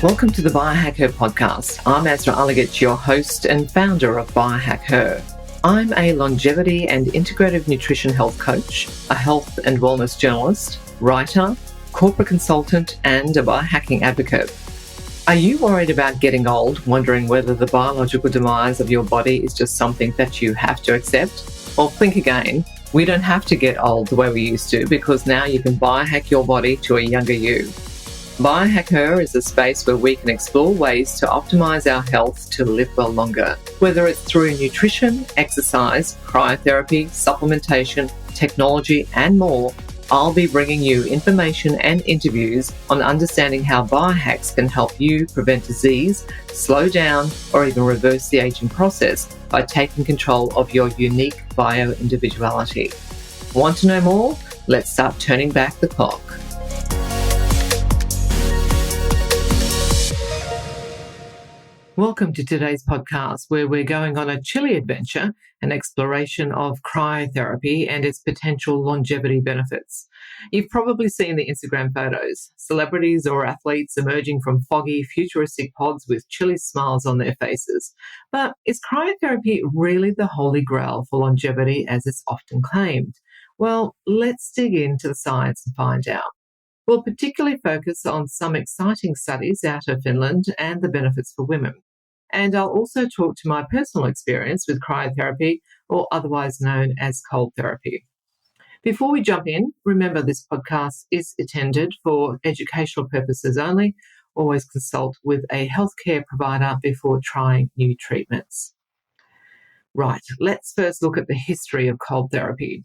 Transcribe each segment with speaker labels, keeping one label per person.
Speaker 1: Welcome to the Biohacker Podcast. I'm Azra Alagic, your host and founder of Biohacker. I'm a longevity and integrative nutrition health coach, a health and wellness journalist, writer, corporate consultant, and a biohacking advocate. Are you worried about getting old, wondering whether the biological demise of your body is just something that you have to accept? Well, think again. We don't have to get old the way we used to, because now you can biohack your body to a younger you. Biohacker is a space where we can explore ways to optimise our health to live well longer. Whether it's through nutrition, exercise, cryotherapy, supplementation, technology, and more, I'll be bringing you information and interviews on understanding how biohacks can help you prevent disease, slow down, or even reverse the aging process by taking control of your unique bio-individuality. Want to know more? Let's start turning back the clock. Welcome to today's podcast, where we're going on a chilly adventure, an exploration of cryotherapy and its potential longevity benefits. You've probably seen the Instagram photos, celebrities or athletes emerging from foggy, futuristic pods with chilly smiles on their faces. But is cryotherapy really the holy grail for longevity as it's often claimed? Well, let's dig into the science and find out. We'll particularly focus on some exciting studies out of Finland and the benefits for women. And I'll also talk to my personal experience with cryotherapy, or otherwise known as cold therapy. Before we jump in, remember this podcast is intended for educational purposes only. Always consult with a healthcare provider before trying new treatments. Right, let's first look at the history of cold therapy.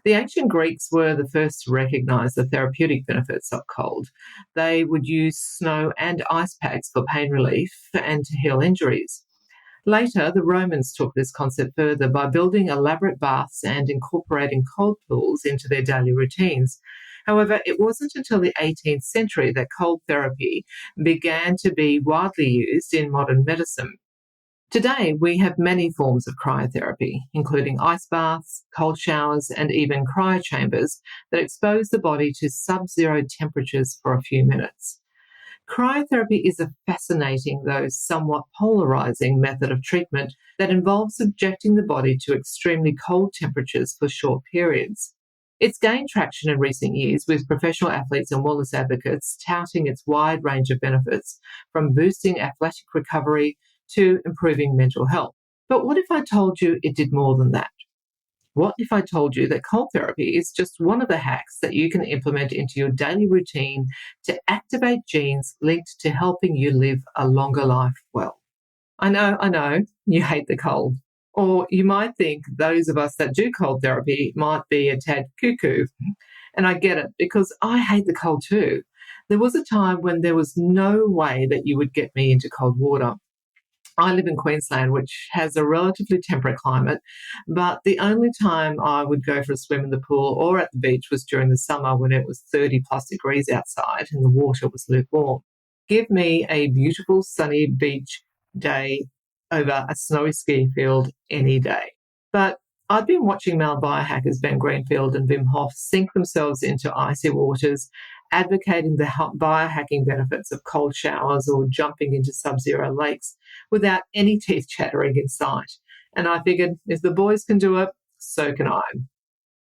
Speaker 1: The ancient Greeks were the first to recognise the therapeutic benefits of cold. They would use snow and ice packs for pain relief and to heal injuries. Later, the Romans took this concept further by building elaborate baths and incorporating cold pools into their daily routines. However, it wasn't until the 18th century that cold therapy began to be widely used in modern medicine. Today, we have many forms of cryotherapy, including ice baths, cold showers, and even cryochambers that expose the body to sub-zero temperatures for a few minutes. Cryotherapy is a fascinating, though somewhat polarizing method of treatment that involves subjecting the body to extremely cold temperatures for short periods. It's gained traction in recent years, with professional athletes and wellness advocates touting its wide range of benefits, from boosting athletic recovery to improving mental health. But what if I told you it did more than that? What if I told you that cold therapy is just one of the hacks that you can implement into your daily routine to activate genes linked to helping you live a longer life well? I know, you hate the cold. Or you might think those of us that do cold therapy might be a tad cuckoo. And I get it, because I hate the cold too. There was a time when there was no way that you would get me into cold water. I live in Queensland, which has a relatively temperate climate, but the only time I would go for a swim in the pool or at the beach was during the summer, when it was 30 plus degrees outside and the water was lukewarm. Give me a beautiful sunny beach day over a snowy ski field any day. But I've been watching male biohackers Ben Greenfield and Wim Hof sink themselves into icy waters, advocating the biohacking benefits of cold showers or jumping into sub-zero lakes without any teeth chattering in sight. And I figured, if the boys can do it, so can I.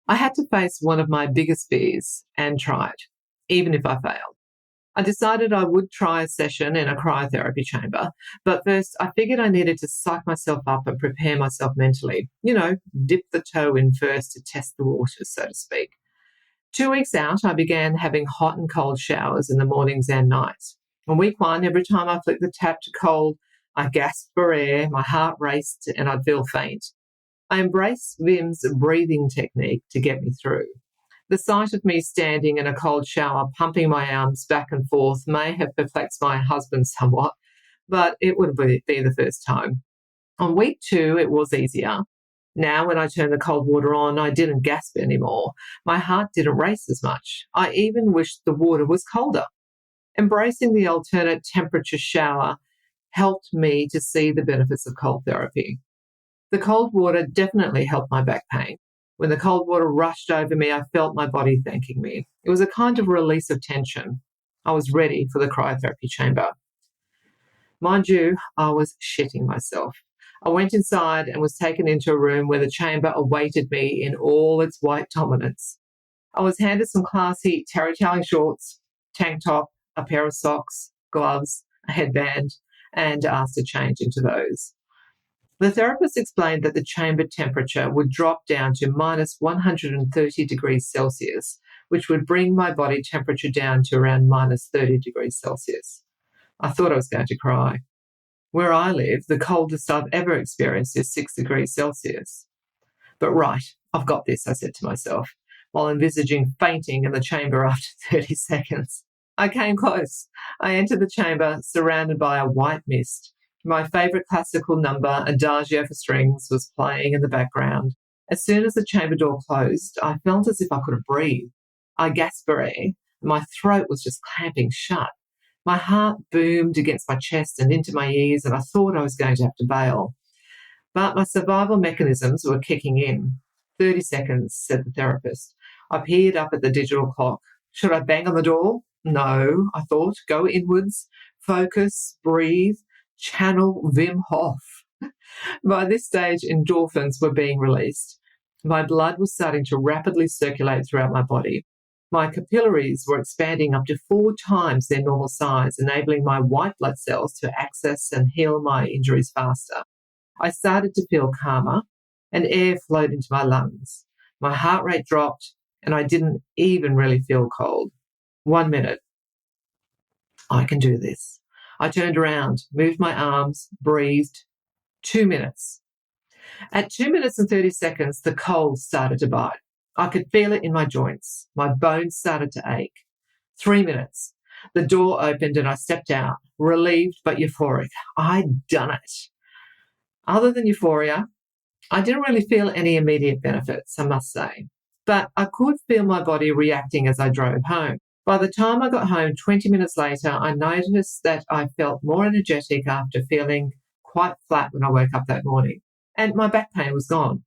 Speaker 1: I had to face one of my biggest fears and try it, even if I failed. I decided I would try a session in a cryotherapy chamber, but first I figured I needed to psych myself up and prepare myself mentally. Dip the toe in first to test the waters, so to speak. 2 weeks out, I began having hot and cold showers in the mornings and nights. On week 1, every time I flicked the tap to cold, I gasped for air, my heart raced, and I'd feel faint. I embraced Wim's breathing technique to get me through. The sight of me standing in a cold shower, pumping my arms back and forth, may have perplexed my husband somewhat, but it would be the first time. On week 2, it was easier. Now, when I turned the cold water on, I didn't gasp anymore. My heart didn't race as much. I even wished the water was colder. Embracing the alternate temperature shower helped me to see the benefits of cold therapy. The cold water definitely helped my back pain. When the cold water rushed over me, I felt my body thanking me. It was a kind of release of tension. I was ready for the cryotherapy chamber. Mind you, I was shitting myself. I went inside and was taken into a room where the chamber awaited me in all its white dominance. I was handed some classy terry-towel shorts, tank top, a pair of socks, gloves, a headband, and asked to change into those. The therapist explained that the chamber temperature would drop down to minus 130 degrees Celsius, which would bring my body temperature down to around minus 30 degrees Celsius. I thought I was going to cry. Where I live, the coldest I've ever experienced is 6 degrees Celsius. But right, I've got this, I said to myself, while envisaging fainting in the chamber after 30 seconds. I came close. I entered the chamber surrounded by a white mist. My favourite classical number, Adagio for strings, was playing in the background. As soon as the chamber door closed, I felt as if I couldn't breathe. I gasped for air, and my throat was just clamping shut. My heart boomed against my chest and into my ears, and I thought I was going to have to bail. But my survival mechanisms were kicking in. 30 seconds, said the therapist. I peered up at the digital clock. Should I bang on the door? No, I thought. Go inwards, focus, breathe, channel Wim Hof. By this stage, endorphins were being released. My blood was starting to rapidly circulate throughout my body. My capillaries were expanding up to 4 times their normal size, enabling my white blood cells to access and heal my injuries faster. I started to feel calmer, and air flowed into my lungs. My heart rate dropped, and I didn't even really feel cold. 1 minute. I can do this. I turned around, moved my arms, breathed. 2 minutes. At 2 minutes and 30 seconds, the cold started to bite. I could feel it in my joints. My bones started to ache. 3 minutes. The door opened and I stepped out, relieved but euphoric. I'd done it. Other than euphoria, I didn't really feel any immediate benefits, I must say. But I could feel my body reacting as I drove home. By the time I got home 20 minutes later, I noticed that I felt more energetic after feeling quite flat when I woke up that morning, and my back pain was gone.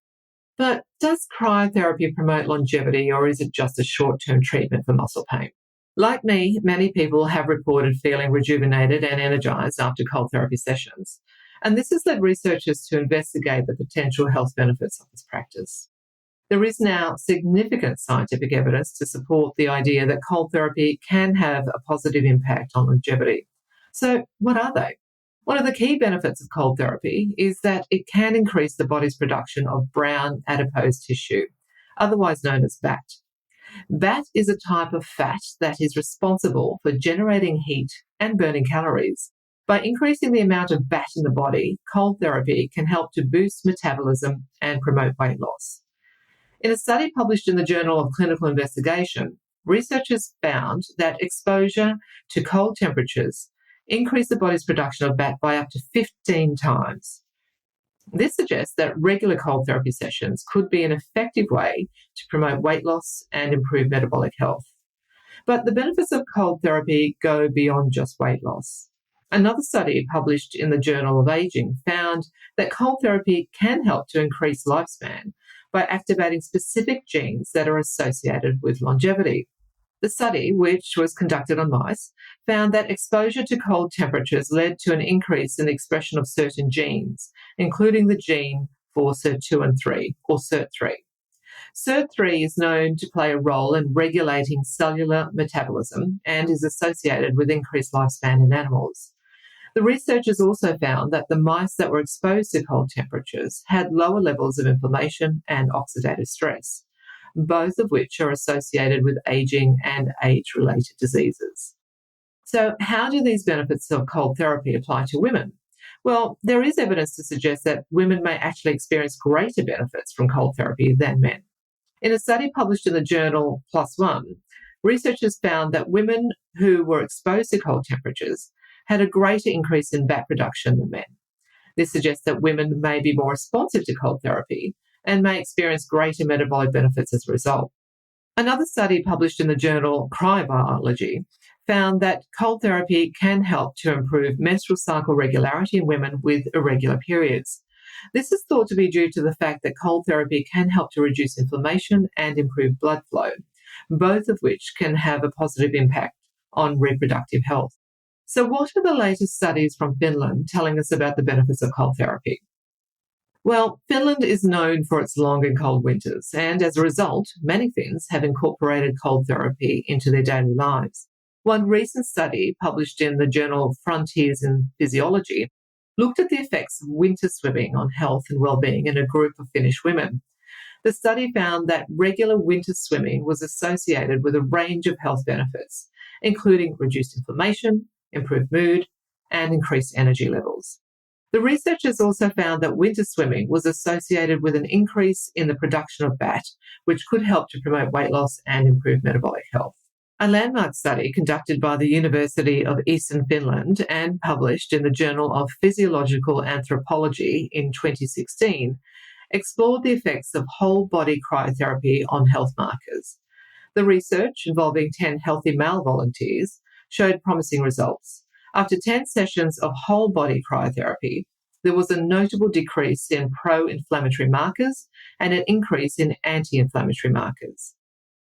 Speaker 1: But does cryotherapy promote longevity, or is it just a short-term treatment for muscle pain? Like me, many people have reported feeling rejuvenated and energized after cold therapy sessions, and this has led researchers to investigate the potential health benefits of this practice. There is now significant scientific evidence to support the idea that cold therapy can have a positive impact on longevity. So what are they? One of the key benefits of cold therapy is that it can increase the body's production of brown adipose tissue, otherwise known as BAT. BAT is a type of fat that is responsible for generating heat and burning calories. By increasing the amount of BAT in the body, cold therapy can help to boost metabolism and promote weight loss. In a study published in the Journal of Clinical Investigation, researchers found that exposure to cold temperatures increased the body's production of BAT by up to 15 times. This suggests that regular cold therapy sessions could be an effective way to promote weight loss and improve metabolic health. But the benefits of cold therapy go beyond just weight loss. Another study published in the Journal of Aging found that cold therapy can help to increase lifespan by activating specific genes that are associated with longevity. The study, which was conducted on mice, found that exposure to cold temperatures led to an increase in the expression of certain genes, including the gene for SIRT2 and 3, or SIRT3. SIRT3 is known to play a role in regulating cellular metabolism and is associated with increased lifespan in animals. The researchers also found that the mice that were exposed to cold temperatures had lower levels of inflammation and oxidative stress, both of which are associated with aging and age-related diseases. So how do these benefits of cold therapy apply to women? Well, there is evidence to suggest that women may actually experience greater benefits from cold therapy than men. In a study published in the journal PLOS ONE, researchers found that women who were exposed to cold temperatures had a greater increase in BAT production than men. This suggests that women may be more responsive to cold therapy and may experience greater metabolic benefits as a result. Another study published in the journal Cryotherapy found that cold therapy can help to improve menstrual cycle regularity in women with irregular periods. This is thought to be due to the fact that cold therapy can help to reduce inflammation and improve blood flow, both of which can have a positive impact on reproductive health. So what are the latest studies from Finland telling us about the benefits of cold therapy? Well, Finland is known for its long and cold winters, and as a result, many Finns have incorporated cold therapy into their daily lives. One recent study published in the journal Frontiers in Physiology looked at the effects of winter swimming on health and well-being in a group of Finnish women. The study found that regular winter swimming was associated with a range of health benefits, including reduced inflammation, improved mood, and increased energy levels. The researchers also found that winter swimming was associated with an increase in the production of BAT, which could help to promote weight loss and improve metabolic health. A landmark study conducted by the University of Eastern Finland and published in the Journal of Physiological Anthropology in 2016 explored the effects of whole-body cryotherapy on health markers. The research, involving 10 healthy male volunteers, showed promising results. After 10 sessions of whole-body cryotherapy, there was a notable decrease in pro-inflammatory markers and an increase in anti-inflammatory markers.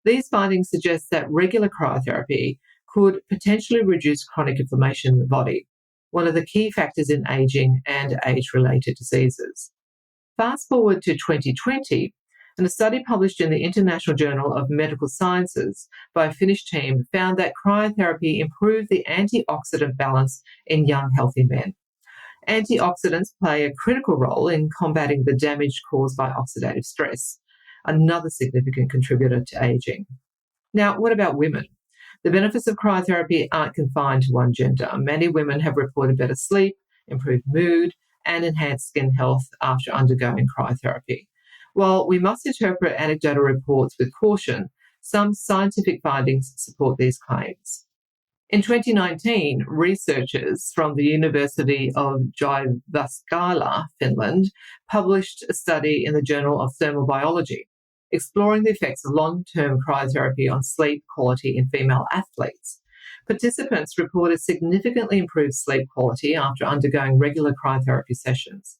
Speaker 1: These findings suggest that regular cryotherapy could potentially reduce chronic inflammation in the body, one of the key factors in aging and age-related diseases. Fast forward to 2020, and a study published in the International Journal of Medical Sciences by a Finnish team found that cryotherapy improved the antioxidant balance in young, healthy men. Antioxidants play a critical role in combating the damage caused by oxidative stress, another significant contributor to aging. Now, what about women? The benefits of cryotherapy aren't confined to one gender. Many women have reported better sleep, improved mood, and enhanced skin health after undergoing cryotherapy. While we must interpret anecdotal reports with caution, some scientific findings support these claims. In 2019, researchers from the University of Jyväskylä, Finland, published a study in the Journal of Thermal Biology, exploring the effects of long-term cryotherapy on sleep quality in female athletes. Participants reported significantly improved sleep quality after undergoing regular cryotherapy sessions.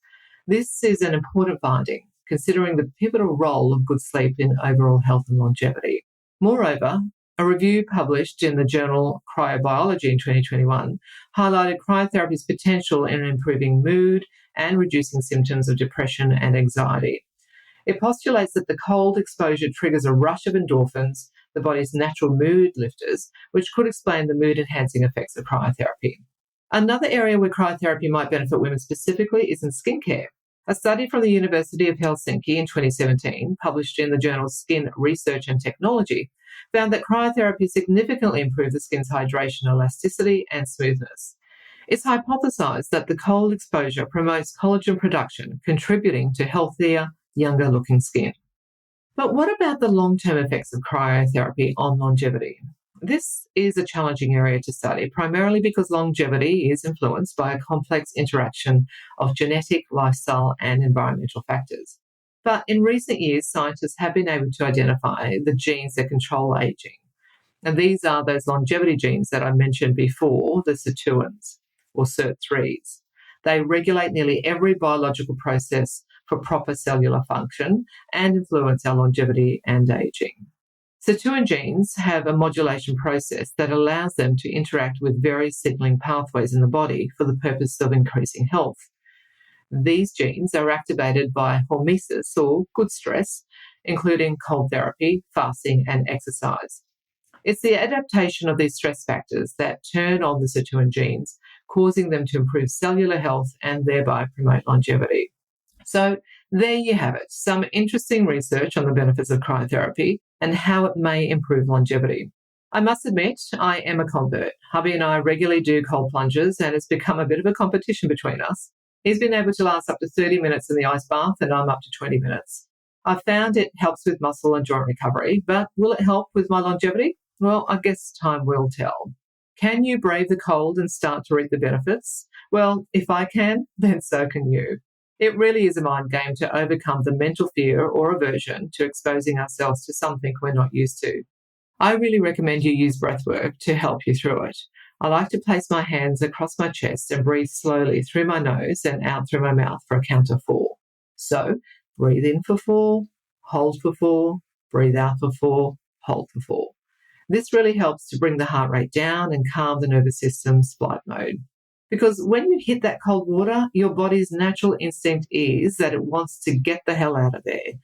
Speaker 1: This is an important finding, considering the pivotal role of good sleep in overall health and longevity. Moreover, a review published in the journal Cryobiology in 2021 highlighted cryotherapy's potential in improving mood and reducing symptoms of depression and anxiety. It postulates that the cold exposure triggers a rush of endorphins, the body's natural mood lifters, which could explain the mood-enhancing effects of cryotherapy. Another area where cryotherapy might benefit women specifically is in skincare. A study from the University of Helsinki in 2017, published in the journal Skin Research and Technology, found that cryotherapy significantly improved the skin's hydration, elasticity, and smoothness. It's hypothesized that the cold exposure promotes collagen production, contributing to healthier, younger-looking skin. But what about the long-term effects of cryotherapy on longevity? This is a challenging area to study, primarily because longevity is influenced by a complex interaction of genetic, lifestyle, and environmental factors. But in recent years, scientists have been able to identify the genes that control aging. And these are those longevity genes that I mentioned before, the sirtuins, or SIRT3s. They regulate nearly every biological process for proper cellular function and influence our longevity and aging. Sirtuin genes have a modulation process that allows them to interact with various signaling pathways in the body for the purpose of increasing health. These genes are activated by hormesis, or good stress, including cold therapy, fasting, and exercise. It's the adaptation of these stress factors that turn on the sirtuin genes, causing them to improve cellular health and thereby promote longevity. So there you have it, some interesting research on the benefits of cryotherapy and how it may improve longevity. I must admit, I am a convert. Hubby and I regularly do cold plunges, and it's become a bit of a competition between us. He's been able to last up to 30 minutes in the ice bath, and I'm up to 20 minutes. I've found it helps with muscle and joint recovery, but will it help with my longevity? Well, I guess time will tell. Can you brave the cold and start to reap the benefits? Well, if I can, then so can you. It really is a mind game to overcome the mental fear or aversion to exposing ourselves to something we're not used to. I really recommend you use breathwork to help you through it. I like to place my hands across my chest and breathe slowly through my nose and out through my mouth for a count of 4. So, breathe in for 4, hold for 4, breathe out for 4, hold for 4. This really helps to bring the heart rate down and calm the nervous system's flight mode. Because when you hit that cold water, your body's natural instinct is that it wants to get the hell out of there.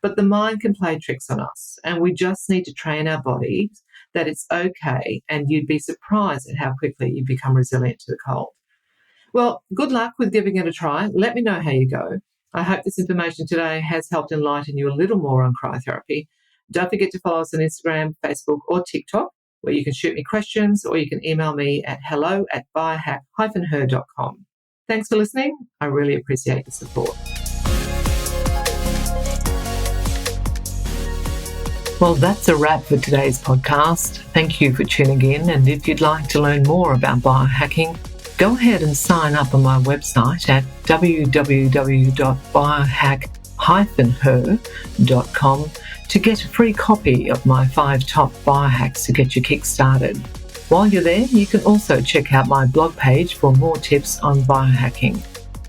Speaker 1: But the mind can play tricks on us, and we just need to train our bodies that it's okay, and you'd be surprised at how quickly you become resilient to the cold. Well, good luck with giving it a try. Let me know how you go. I hope this information today has helped enlighten you a little more on cryotherapy. Don't forget to follow us on Instagram, Facebook, or TikTok, where you can shoot me questions, or you can email me at hello@biohack-her.com. Thanks for listening. I really appreciate the support. Well, that's a wrap for today's podcast. Thank you for tuning in. And if you'd like to learn more about biohacking, go ahead and sign up on my website at www.biohack-her.com to get a free copy of my 5 top biohacks to get you kick-started. While you're there, you can also check out my blog page for more tips on biohacking.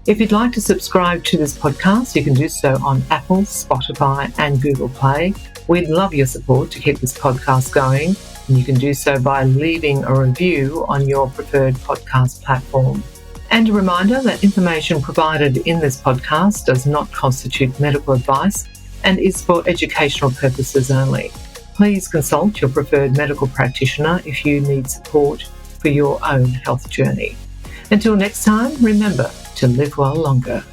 Speaker 1: If you'd like to subscribe to this podcast, you can do so on Apple, Spotify, and Google Play. We'd love your support to keep this podcast going, and you can do so by leaving a review on your preferred podcast platform. And a reminder that information provided in this podcast does not constitute medical advice and is for educational purposes only. Please consult your preferred medical practitioner if you need support for your own health journey. Until next time, remember to live well longer.